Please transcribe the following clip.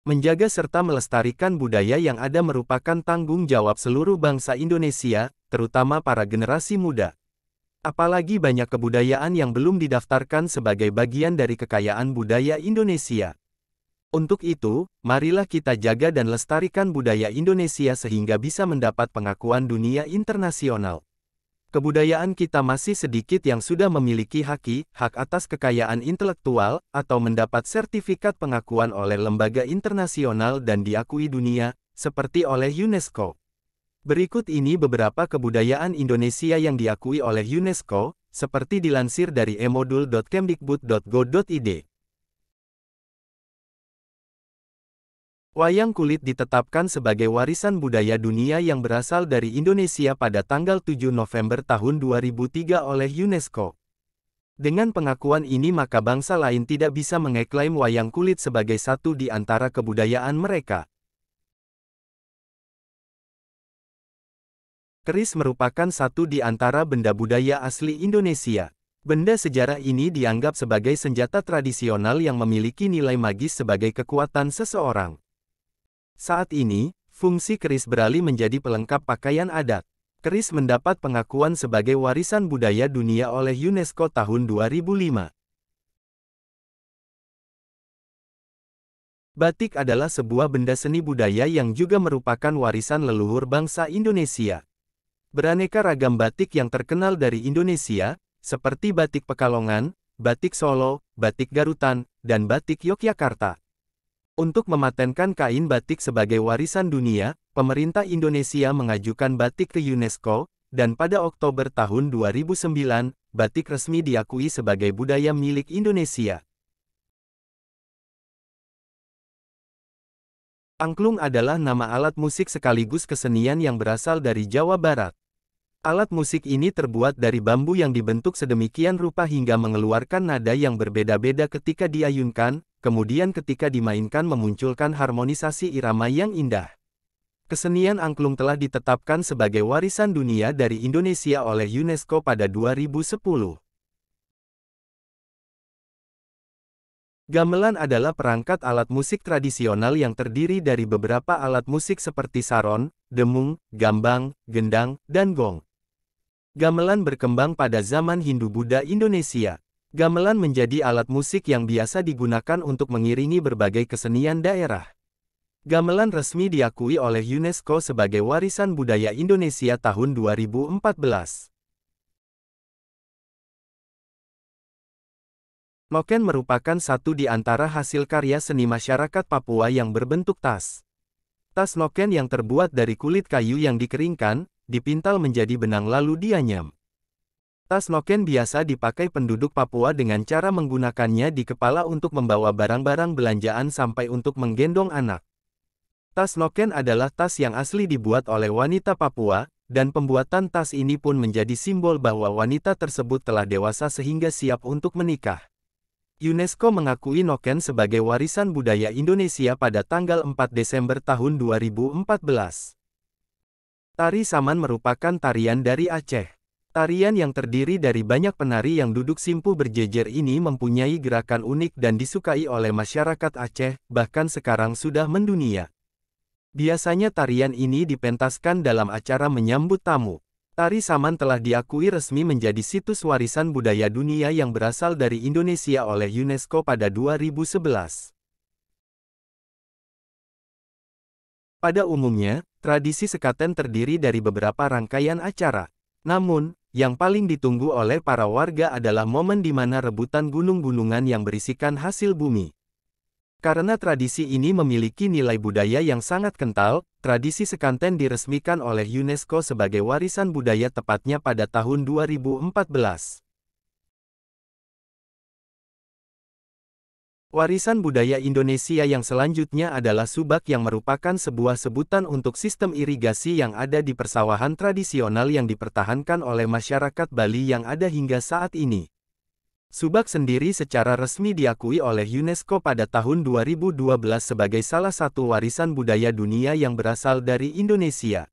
Menjaga serta melestarikan budaya yang ada merupakan tanggung jawab seluruh bangsa Indonesia, terutama para generasi muda. Apalagi banyak kebudayaan yang belum didaftarkan sebagai bagian dari kekayaan budaya Indonesia. Untuk itu, marilah kita jaga dan lestarikan budaya Indonesia sehingga bisa mendapat pengakuan dunia internasional. Kebudayaan kita masih sedikit yang sudah memiliki hak atas kekayaan intelektual, atau mendapat sertifikat pengakuan oleh lembaga internasional dan diakui dunia, seperti oleh UNESCO. Berikut ini beberapa kebudayaan Indonesia yang diakui oleh UNESCO, seperti dilansir dari emodul.kemdikbud.go.id. Wayang kulit ditetapkan sebagai warisan budaya dunia yang berasal dari Indonesia pada tanggal 7 November tahun 2003 oleh UNESCO. Dengan pengakuan ini maka bangsa lain tidak bisa mengeklaim wayang kulit sebagai satu di antara kebudayaan mereka. Keris merupakan satu di antara benda budaya asli Indonesia. Benda sejarah ini dianggap sebagai senjata tradisional yang memiliki nilai magis sebagai kekuatan seseorang. Saat ini, fungsi keris beralih menjadi pelengkap pakaian adat. Keris mendapat pengakuan sebagai warisan budaya dunia oleh UNESCO tahun 2005. Batik adalah sebuah benda seni budaya yang juga merupakan warisan leluhur bangsa Indonesia. Beraneka ragam batik yang terkenal dari Indonesia, seperti batik Pekalongan, batik Solo, batik Garutan, dan batik Yogyakarta. Untuk mematenkan kain batik sebagai warisan dunia, pemerintah Indonesia mengajukan batik ke UNESCO, dan pada Oktober tahun 2009, batik resmi diakui sebagai budaya milik Indonesia. Angklung adalah nama alat musik sekaligus kesenian yang berasal dari Jawa Barat. Alat musik ini terbuat dari bambu yang dibentuk sedemikian rupa hingga mengeluarkan nada yang berbeda-beda ketika diayunkan, kemudian ketika dimainkan memunculkan harmonisasi irama yang indah. Kesenian angklung telah ditetapkan sebagai warisan dunia dari Indonesia oleh UNESCO pada 2010. Gamelan adalah perangkat alat musik tradisional yang terdiri dari beberapa alat musik seperti saron, demung, gambang, gendang, dan gong. Gamelan berkembang pada zaman Hindu-Buddha Indonesia. Gamelan menjadi alat musik yang biasa digunakan untuk mengiringi berbagai kesenian daerah. Gamelan resmi diakui oleh UNESCO sebagai warisan budaya Indonesia tahun 2014. Noken merupakan satu di antara hasil karya seni masyarakat Papua yang berbentuk tas. Tas noken yang terbuat dari kulit kayu yang dikeringkan, dipintal menjadi benang lalu dianyam. Tas noken biasa dipakai penduduk Papua dengan cara menggunakannya di kepala untuk membawa barang-barang belanjaan sampai untuk menggendong anak. Tas noken adalah tas yang asli dibuat oleh wanita Papua, dan pembuatan tas ini pun menjadi simbol bahwa wanita tersebut telah dewasa sehingga siap untuk menikah. UNESCO mengakui noken sebagai warisan budaya Indonesia pada tanggal 4 Desember tahun 2014. Tari Saman merupakan tarian dari Aceh. Tarian yang terdiri dari banyak penari yang duduk simpu berjejer ini mempunyai gerakan unik dan disukai oleh masyarakat Aceh, bahkan sekarang sudah mendunia. Biasanya tarian ini dipentaskan dalam acara menyambut tamu. Tari Saman telah diakui resmi menjadi situs warisan budaya dunia yang berasal dari Indonesia oleh UNESCO pada 2011. Pada umumnya, tradisi sekaten terdiri dari beberapa rangkaian acara. Namun, yang paling ditunggu oleh para warga adalah momen di mana rebutan gunung-gunungan yang berisikan hasil bumi. Karena tradisi ini memiliki nilai budaya yang sangat kental, tradisi sekaten diresmikan oleh UNESCO sebagai warisan budaya tepatnya pada tahun 2014. Warisan budaya Indonesia yang selanjutnya adalah subak yang merupakan sebuah sebutan untuk sistem irigasi yang ada di persawahan tradisional yang dipertahankan oleh masyarakat Bali yang ada hingga saat ini. Subak sendiri secara resmi diakui oleh UNESCO pada tahun 2012 sebagai salah satu warisan budaya dunia yang berasal dari Indonesia.